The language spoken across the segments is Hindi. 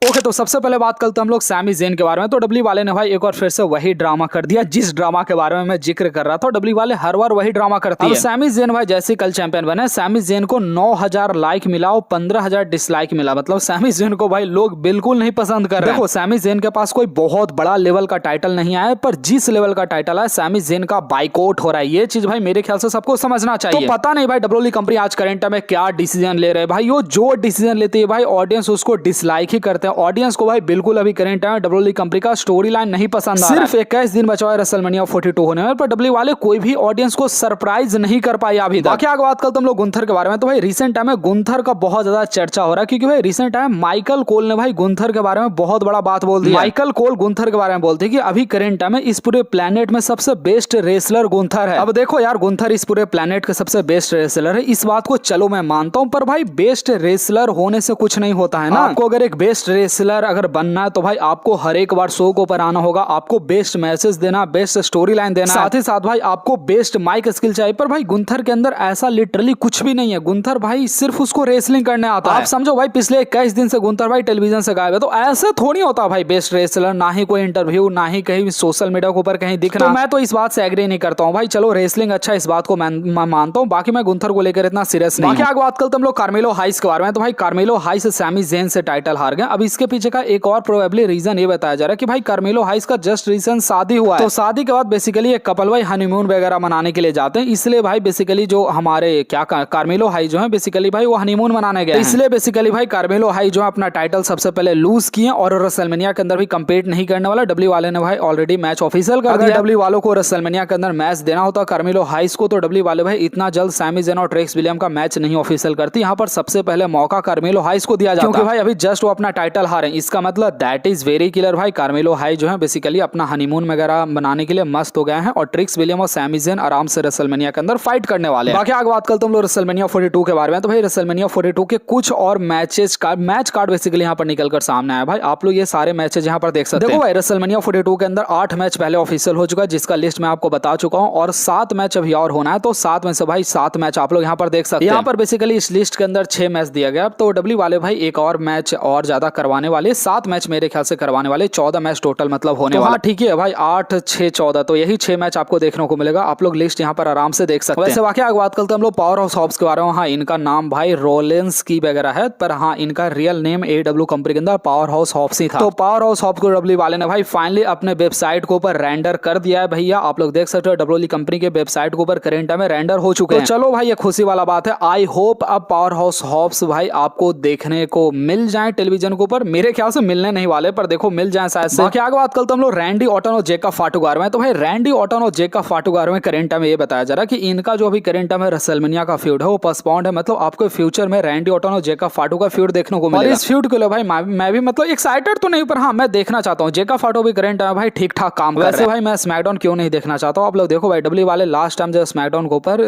ओके, तो सबसे पहले बात करते हैं हम लोग सैमी ज़ेन के बारे में। तो डब्ल्यू वाले ने भाई एक बार फिर से वही ड्रामा कर दिया जिस ड्रामा के बारे में मैं जिक्र कर रहा था। डब्ल्यू वाले हर बार वही ड्रामा करती है। सैमी ज़ेन भाई जैसे कल चैंपियन बने, सैमी ज़ेन को 9000 लाइक मिला और 15000 डिसलाइक मिला। मतलब सैमी ज़ेन को भाई लोग बिल्कुल नहीं पसंद कर रहे हैं। देखो, सैमी ज़ेन के पास कोई बहुत बड़ा लेवल का टाइटल नहीं आया, पर जिस लेवल का टाइटल है सैमी ज़ेन का बाइकआउट हो रहा है। ये चीज भाई मेरे ख्याल से सबको समझना चाहिए। तो पता नहीं भाई डब्ल्यू कंपनी आज करंट में क्या डिसीजन ले रहे हैं। भाई वो जो डिसीजन लेती है भाई ऑडियंस उसको डिसलाइक ही करते हैं। ऑडियंस को भाई बिल्कुल अभी करंट में डब्ल्यू कंपनी का स्टोरी लाइन नहीं पसंद आ रहा है। सिर्फ 21 दिन बचा है रेसलमेनिया 42 होने में, पर डब्ल्यू वाले कोई भी ऑडियंस को सरप्राइज नहीं कर पाए अभी तक। बाकी आगे बात करते हम लोग गुंथर के बारे में। तो भाई रिसेंट टाइम में गुंथर का बहुत ज्यादा चर्चा हो रहा है, क्योंकि भाई रिसेंट टाइम माइकल कोल ने भाई गुंथर के बारे में बहुत बड़ा बात बोल दिया। माइकल कोल गुंथर के बारे में बोलते हैं कि अभी करंट टाइम में इस पूरे प्लेनेट में सबसे बेस्ट रेसलर गुंथर है। अब देखो यार, गुंथर इस पूरे प्लेनेट के सबसे बेस्ट रेसलर है, इस बात को चलो मैं मानता हूं, पर भाई बेस्ट रेसलर होने से कुछ नहीं होता है ना। आपको अगर एक बेस्ट रेसलर अगर बनना है तो भाई आपको हर एक बार शो को ऊपर आना होगा, आपको बेस्ट मैसेज देना, बेस्ट स्टोरी लाइन देना, साथ ही साथ भाई आपको बेस्ट माइक स्किल चाहिए। पर भाई गुंथर के अंदर ऐसा लिटरली कुछ भी नहीं है। गुंथर भाई सिर्फ उसको रेसलिंग करने आता है। आप समझो भाई पिछले 21 दिन से गुंथर भाई टेलीविजन से गायब है। तो ऐसा थोड़ी होता भाई बेस्ट रेसलर, ना ही कोई इंटरव्यू, ना ही कहीं सोशल मीडिया के ऊपर कहीं दिखना। तो मैं तो इस बात से एग्री नहीं करता हूँ भाई। चलो रेसलिंग अच्छा, इस बात को मैं मानता हूँ, बाकी मैं गुंथर को लेकर इतना सीरियस नहीं। बाकी आगे बात करते हम लोग कार्मेलो हाइस के बारे में। तो भाई कार्मेलो हाइस सैमी ज़ेन से टाइटल हार गए। अब इसके पीछे का एक और प्रोबेबली रीजन ये बताया जा रहा है कि भाई कार्मेलो हाइस का जस्ट रिसेंट शादी हुआ है। तो शादी के बाद बेसिकली एक कपल भाई हनीमून वगैरह मनाने के लिए जाते हैं, इसलिए भाई बेसिकली जो हमारे क्या कार्मेलो हाई जो है बेसिकली भाई वो हनीमून मनाने गए, इसलिए बेसिकली भाई कार्मेलो हाई जो है अपना टाइटल सबसे पहले लूज किए और रेसलमेनिया के अंदर भी कंपीट नहीं करने वाला। डब्ल्यू वाले ने भाई ऑलरेडी मैच ऑफिशियल कर दिया। डब्ल्यू वालों को रेसलमेनिया के अंदर मैच देना होता कार्मेलो हाइस को, तो डब्ल्यू वाले भाई इतना जल्द सैमी ज़ेन और ट्रिक्स विलियम का मैच नहीं ऑफिशियल करती। यहाँ पर सबसे पहले मौका कार्मेलो हाइस को दिया जाता है, क्योंकि भाई अभी जस्ट वो अपना टाइटल हारे। इसका मतलब दैट इज वेरी क्लियर भाई कार्मेलो हाई जो है बेसिकली अपना हनीमून वगैरह बनाने के लिए मस्त हो गए हैं, और ट्रिक्स विलियम और सैमी ज़ेन आराम से रेसलमेनिया के अंदर फाइट करने वाले हैं। बाकी आगे बात करते हैं हम लोग रेसलमेनिया 42 के बारे में। तो भाई रेसलमेनिया 42 के कुछ और मैच कार्ड बेसिकली यहाँ पर निकलकर सामने आया। भाई आप लोग ये सारे मैचेस यहाँ पर देख सकते हैं। देखो भाई रेसलमेनिया 42 के अंदर 8 मैच पहले ऑफिशियल हो चुका है, जिसका लिस्ट मैं आपको बता चुका हूँ, और 7 मैच अभी और होना है। तो 7 में से भाई 7 मैच आप लोग यहाँ पर देख सकते हैं। यहाँ पर बेसिकली इस लिस्ट के अंदर 6 मैच दिया गया। तो डब्ल्यू वाले भाई एक और मैच और ज्यादा करवाने वाले, 7 मैच मेरे ख्याल से करवाने वाले, 14 मैच टोटल मतलब होने वाला। ठीक है भाई, 8 6 14, तो यही 6 मैच आपको देखने को मिलेगा। आप लोग लिस्ट यहाँ पर आराम से देख सकते हैं। वैसे बाकी आगे बात करते हैं हम लोग पावर हाउस हॉब्स के बारे में। हाँ, इनका नाम भाई रोलेंस की वगैरह है, पर हाँ इनका रियल नेम AW कंपनी के अंदर पावर हाउस हॉब्स ही था। तो पावर हाउस हॉब्स को डब्ल्यू वाले ने भाई फाइनली अपने वेबसाइट के ऊपर रेंडर कर दिया है। भैया आप लोग देख सकते हो डब्ल्यू कंपनी के वेबसाइट के ऊपर करंट में रेंडर हो चुके हैं। तो चलो भाई ये खुशी वाला बात है। आई होप अब पावर हाउस हॉब्स भाई आपको देखने को मिल जाए टेलीविजन के ऊपर। मेरे ख्याल से मिलने नहीं वाले, पर देखो मिल जाए शायद से। बाकी आगे बात करते हम लोग रैंडी ऑर्टन और जेकब फाटुगार में। तो भाई रैंडी ऑर्टन और जेकब फाटुगार में करंट में ये बताया जा रहा है कि इनका जो अभी करंट में रेसलमेनिया का फ्यूड है वो पोस्टपोन्ड है। मतलब आपको फ्यूचर में रैंडी ऑर्टन और जेकब फाटू का फ्यूड देखने को मिलेगा। और इस फ्यूड के लिए भाई मैं भी मतलब एक्साइटेड तो नहीं, पर हाँ मैं देखना चाहता हूँ। जेकब फाटू भी करंट में भाई ठीक ठाक काम कर रहे हैं। वैसे भाई मैं स्मैकडाउन क्यों नहीं देखना चाहता हूँ। आप लोग देखो भाई डब्ल्यू वाले लास्ट टाइम जब स्मैकडाउन के ऊपर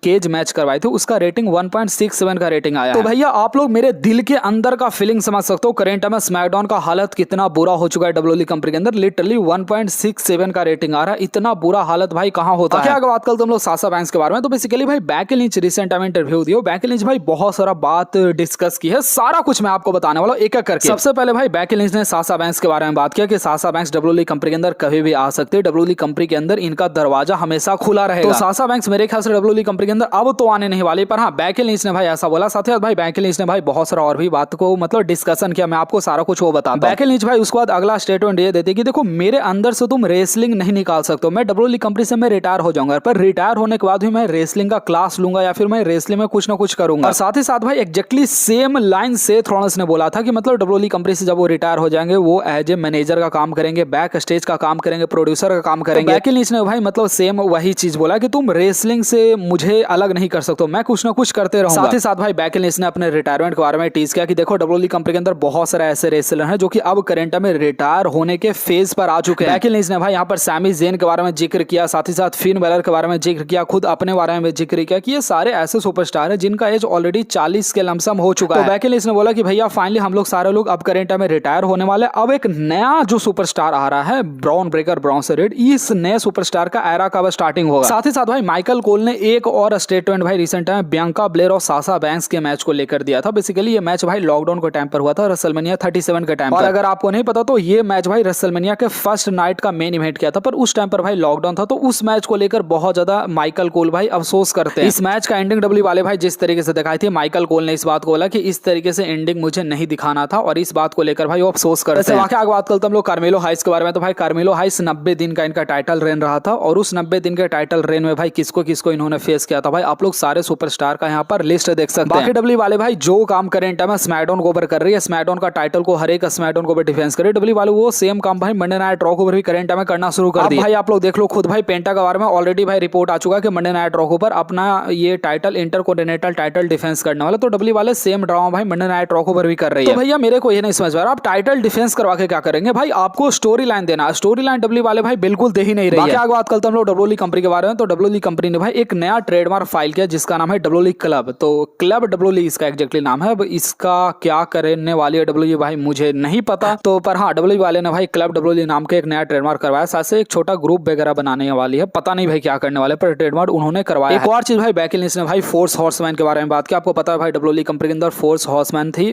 केज मैच करवाए थे उसका रेटिंग 1.67 का रेटिंग आया। तो भैया आप लोग मेरे दिल के अंदर का फीलिंग समझ सकते हो करंट में स्मैकडाउन का हालत कितना बुरा हो चुका है। डब्ल्यूडब्ल्यूई कंपनी के अंदर लिटरली 1.67 का रेटिंग आ रहा है। इतना बुरा हालत भाई कहाँ होता है। आगे बात करते हम लोग साशा बैंक्स के बारे में। तो बेसिकली भाई Becky Lynch recent time interview दिया। बेकी लिंच भाई बहुत सारा बात डिस्कस की है, सारा कुछ मैं आपको बताने वाला हूं एक एक करके। सबसे पहले भाई बेकी लिंच ने साशा बैंक्स के बारे में बात किया कि साशा बैंक्स डब्ल्यूडब्ल्यूई कंपनी के अंदर कभी भी आ सकते हैं। डब्ल्यूडब्ल्यूई कंपनी के अंदर इनका दरवाजा हमेशा खुला रहेगा। तो साशा बैंक्स मेरे ख्याल से डब्ल्यूडब्ल्यूई कंपनी के अंदर अब तो आने नहीं वाली, पर हाँ बेकी लिंच ने भाई ऐसा बोला। साथ ही भाई बेकी लिंच ने भाई बहुत सारा और भी बात को मतलब डिस्कशन किया। मैं आपको सारा कुछ वो बताता हूं। बेकी लिंच भाई उसके बाद अगला स्टेटमेंट ये देती कि देखो मेरे अंदर से तुम रेसलिंग नहीं निकाल सकते हो। मैं डब्ल्यूडब्ल्यूई कंपनी से मैं रिटायर हो जाऊंगा, पर रिटायर होने के बाद भी मैं रेसलिंग का क्लास लूंगा या फिर मैं रेसलिंग में कुछ ना कुछ करूंगा। और साथ ही साथ भाई exactly same line Seth Rollins ने बोला था कि मतलब डब्ल्यूडब्ल्यूई कंपनी से जब वो रिटायर हो जाएंगे वो एज ए मैनेजर का काम करेंगे, बैक स्टेज का काम करेंगे, प्रोड्यूसर का काम करेंगे। बेकी लिंच ने भाई मतलब सेम वही चीज बोला कि तुम रेसलिंग से मुझे अलग नहीं कर सकते, मैं कुछ ना कुछ करते रहूंगा। साथ ही साथ भाई बेकी लिंच ने अपने रिटायरमेंट के बारे में टीज किया कि देखो डब्ल्यूडब्ल्यूई कंपनी के अंदर बहुत सारे ऐसे रेसलर हैं जो कि अब करंट में रिटायर होने के फेज पर आ चुके हैं। बेकी लिंच ने भाई यहाँ पर सैमी ज़ेन के बारे में जिक्र किया, साथ ही साथ फिन बैलर के बारे में जिक्र किया, खुद अपने बारे में जिक्र किया कि ये सारे ऐसे सुपरस्टार हैं जिनका एज ऑलरेडी 40 के लमसम हो चुका है। तो बेकी लिंच ने बोला कि भैया फाइनली हम लोग सारे लोग अब करंट में रिटायर होने वाले। अब एक नया जो सुपरस्टार आ रहा है ब्रॉन ब्रेकर ब्रॉन्सन रीड, इस नए सुपरस्टार का एरा का स्टार्टिंग होगा। साथ ही साथ भाई माइकल कोल ने एक और स्टेटमेंट भाई रिसेंट टाइम बियांका ब्लेयर और साशा बैंक्स के मैच को लेकर दिया था। बेसिकली ये मैच भाई लॉकडाउन के टाइम पर हुआ था। रेसलमेनिया 37 के टाइम। और अगर आपको नहीं पता तो ये मैच भाई रेसलमेनिया के फर्स्ट नाइट का मेन इवेंट किया था, पर उस टाइम पर भाई लॉकडाउन था, तो उस मैच को लेकर बहुत ज्यादा माइकल कोल भाई अफसोस करते हैं। इस मैच का एंडिंग डब्ल्यू वाले भाई जिस तरीके से दिखाई थी, माइकल कोल ने इस बात को बोला कि इस तरीके से एंडिंग मुझे नहीं दिखाना था, और इस बात को लेकर भाई वो अफसोस करते हैं। आगे बात करते हम लोग कार्मेलो हाइस के बारे में। तो भाई कार्मेलो हाइस 90 दिन का इनका टाइटल रेन रहा था, और उस 90 दिन के टाइटल रेन में भाई किसको किसको इन्होंने फेस किया था भाई आप लोग सारे सुपरस्टार का यहाँ पर लिस्ट देख सकते हैं। बाकी डब्ल्यू वाले भाई जो काम करेंट में स्मैकडाउन को ऊपर कर रही है, स्मैकडाउन का टाइटल को हर एक स्मैकडाउन को डिफेंस करे, डब्ल्यू वाले वो सेम काम भाई मंडे नाइट रॉ को भी करेंट में करना शुरू कर दिया। भाई आप लोग देख लो खुद भाई पेंटा के बारे में ऑलरेडी भाई रिपोर्ट आ चुका है कि मंडे नाइट रॉ पर अपना ये टाइटल इंटरकॉन्टिनेंटल टाइटल डिफेंस करने वाला, तो डब्ल्यू वाले सेम ड्रामा भाई मंडे नाइट रॉ पर भी कर रही है। तो भैया मेरे को ये नहीं समझ आ रहा आप टाइटल डिफेंस करवा के क्या करेंगे भाई, आपको स्टोरी लाइन देना, स्टोरी लाइन डब्ल्यू वाले भाई बिल्कुल दे ही नहीं रही है। आगे बात करते हम लोग डब्ल्यू कंपनी के बारे में। तो डब्ल्यू कंपनी ने भाई एक नया ट्रेडमार्क फाइल किया जिसका नाम है डब्ल्यू क्लब। तो क्लब डब्ल्यू इसका एग्जैक्टली नाम है, अब इसका क्या करने वाली है डब्ल्यू भाई मुझे नहीं पता, तो पर हाँ डब्ल्यू वाले ने भाई क्लब डब्ल्यू नाम के एक नया ट्रेडमार्क करवाया, साथ से एक छोटा ग्रुप वगैरह बनाने वाली है, पता नहीं भाई क्या करने वाले, पर ट्रेडमार्क उन्होंने करवाया। एक और चीज भाई बेकी लिंच ने भाई फोर्स हॉर्समैन के बारे में बात की। आपको पता है भाई डब्ल्यू कंपनी के अंदर फोर्स हॉर्समैन थी,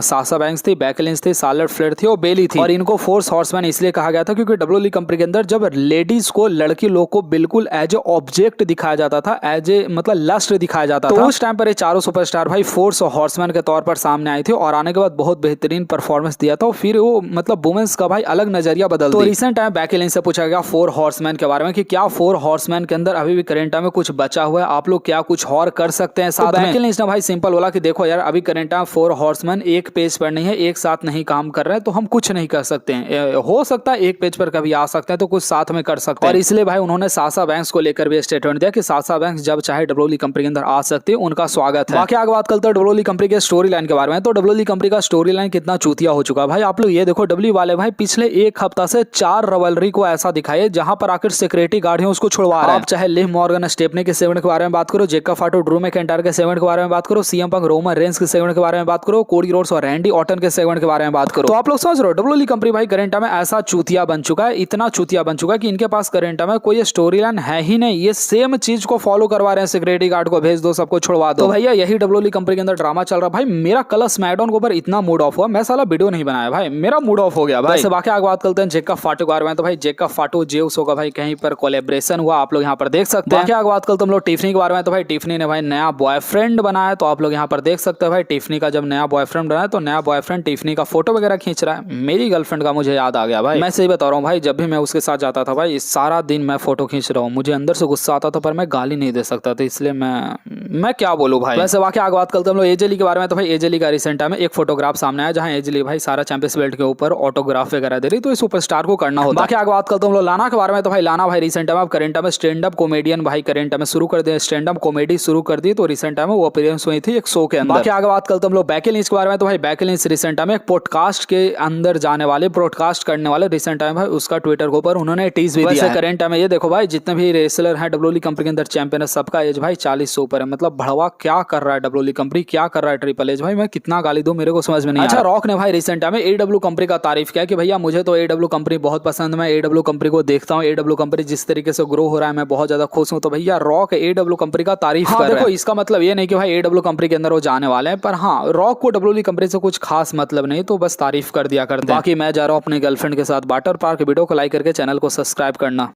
साशा बैंक्स थी, बेकी लिंच थी, शार्लेट फ्लेयर थी और बेली थी, और इनको फोर्स हॉर्समैन इसलिए कहा गया था क्योंकि डब्ल्यू कंपनी के अंदर जब लेडीज को लड़की लोग को बिल्कुल एज ए ऑब्जेक्ट दिखाया जाता था, एज ए मतलब लस्ट दिखाया जाता था, तो उस टाइम पर ये चारों सुपरस्टार भाई फोर्स हॉर्समैन के तौर पर सामने आई थी, और आने के बाद बहुत बेहतरीन परफॉर्मेंस दिया था, और फिर वो मतलब वुमेन्स का भाई अलग नजरिया बदल दिया। तो रिसेंट टाइम बेकी लिंच से पूछा गया फोर हॉर्समैन के बारे में कि क्या फोर हॉर्समैन के अंदर अभी भी करेंट टाइम में कुछ बचा हुआ है, आप लोग क्या कुछ और कर सकते हैं साथ में। बेकी लिंच ने भाई सिंपल बोला कि देखो यार अभी करेंट टाइम फोर हॉर्समैन एक पेज पर नहीं है, एक साथ नहीं काम कर रहे हैं, तो हम कुछ नहीं कर सकते हैं, हो सकता है एक पेज पर कभी आ सकते हैं तो कुछ साथ में कर सकते हैं, और इसलिए भाई उन्होंने साशा बैंक्स को लेकर भी स्टेटमेंट दिया कि साशा बैंक्स जब चाहे डब्ल्यू कंपनी के अंदर आ सकती है, उनका स्वागत है। बाकी आगे बात करते हैं डब्ल्यू कंपनी के स्टोरी लाइन के बारे में। तो डब्ल्यू कंपनी का स्टोरी लाइन कितना चूतिया हो चुका है भाई आप लोग ये देखो, डब्ल्यू वाले भाई पिछले एक हफ्ता से 4 रवलरी को ऐसा दिखाए जहां पर आखिर सिक्योरिटी गार्ड है उसको छुड़वा रहे हैं। आप चाहे लिव मॉर्गन स्टेफनी के सेगमेंट के बारे में बात करो, जेकब फाटो ड्रू मैकिंटायर के सेगमेंट के बारे में बात करो, सीएम पंक रोमन रेंस के सेगमेंट के बारे में बात करो, कोडी रोड्स और रैंडी ऑर्टन के सेगमेंट के बारे में बात करो, तो आप लोग समझ रहे हो डब्ल्यू कंपनी भाई करंट में ऐसा चूतिया बन चुका है, इतना चूतिया बन चुका है कि इनके पास करंट में कोई स्टोरी लाइन है ही नहीं, ये सेम चीज को फॉलो करवा रहे हैं, सिक्योरिटी गार्ड को भेज दो, सबको छुड़वा दो। तो भैया यही डब्ल्यू कंपनी के अंदर ड्रामा चल रहा भाई। मेरा कल स्मैकडाउन के ऊपर इतना मूड ऑफ हुआ, मैं साला वीडियो नहीं बनाया भाई, मेरा मूड ऑफ हो गया भाई। वैसे बाकी आगे बात करते हैं जेकब फाटो के बारे में। तो भाई जेकब फाटो जेउस होगा भाई कहीं पर कोलैबोरेशन हुआ, आप लोग यहाँ पर देख सकते हैं। बाकी आगे बात करते हैं हम लोग टिफनी के बारे में। तो भाई टिफनी ने भाई नया बॉयफ्रेंड बनाया, तो आप लोग यहाँ पर देख सकते हैं भाई टिफनी का जब नया बॉयफ्रेंड बनाया तो नया बॉयफ्रेंड टिफनी का फोटो वगैरह खींच रहा है। मेरी गर्लफ्रेंड का मुझे याद आ गया भाई, मैं सही बता रहा हूँ भाई, जब भी मैं उसके साथ जाता था भाई सारा दिन मैं फोटो खींच रहा हूँ, मुझे अंदर से गुस्सा आता था पर मैं गाली नहीं दे सकता था, इसलिए मैं क्या बोलूँ भाई। वैसे बाकी आगे बात करते हैं हम लोग एजेली के बारे में। तो भाई एजेली का रिसेंट टाइम में एक फोटोग्राफ सामने आया जहाँ एजेली भाई सारा चैंपियंस बेल्ट के ऊपर ऑटोग्राफ वगैरह दे रही, तो इस सुपरस्टार को करना होता है। बाकी आगे बात करते हैं हम लोग लाना के बारे में। तो भाई लाना भाई रिसेंट टाइम में करेंट में स्टैंड अप कॉमेडियन भाई करेंट में शुरू कर दिया, स्टैंड अप कॉमेडी शुरू कर दी, तो रिसेंट टाइम में वो अपीयरेंस हुई थी एक शो के अंदर। बाकी आगे बात करते हैं हम लोग बेकी लिंच के बारे में। तो भाई बेकी लिंच रिसेंट टाइम में एक पॉडकास्ट के अंदर जाने वाले ब्रॉडकास्ट करने वाले रिसेंट टाइम भाई उसका ट्विटर के ऊपर उन्होंने टीज भी दिया है। करेंट टाइम में ये देखो भाई जितने भी रेसलर हैं डब्ल्यूडब्ल्यूई कंपनी के अंदर चैंपियन है सबका एज भाई 40 से ऊपर है, मतलब बढ़वा क्या कर रहा है डब्ल्यूडब्ल्यूई कंपनी, क्या कर रहा है ट्रिपल एच भाई, मैं कितना गाली दूं मेरे को समझ में नहीं। अच्छा रॉक ने भाई रिसेंट टाइम में एडब्ल्यू कंपनी का तारीफ किया कि भैया मुझे तो एडब्ल्यू कंपनी बहुत पसंद है, मैं एडब्ल्यू कंपनी को देखता हूँ, एडब्ल्यू कंपनी जिस तरीके से ग्रो हो रहा है मैं बहुत ज्यादा खुश हूँ। तो भैया रॉक एडब्ल्यू कंपनी का तारीफ कर रहा है। इसका मतलब ये नहीं कि भाई एडब्ल्यू कंपनी के अंदर वो जाने वाले हैं, पर हाँ रॉक को डब्ल्यूडब्ल्यूई कंपनी से कुछ खास मतलब नहीं, तो बस तारीफ कर दिया करते हैं। बाकी मैं जा रहा हूँ अपने गर्लफ्रेंड के साथ वाटर पार्क, वीडियो को लाइक करके चैनल को सब्सक्राइब करना।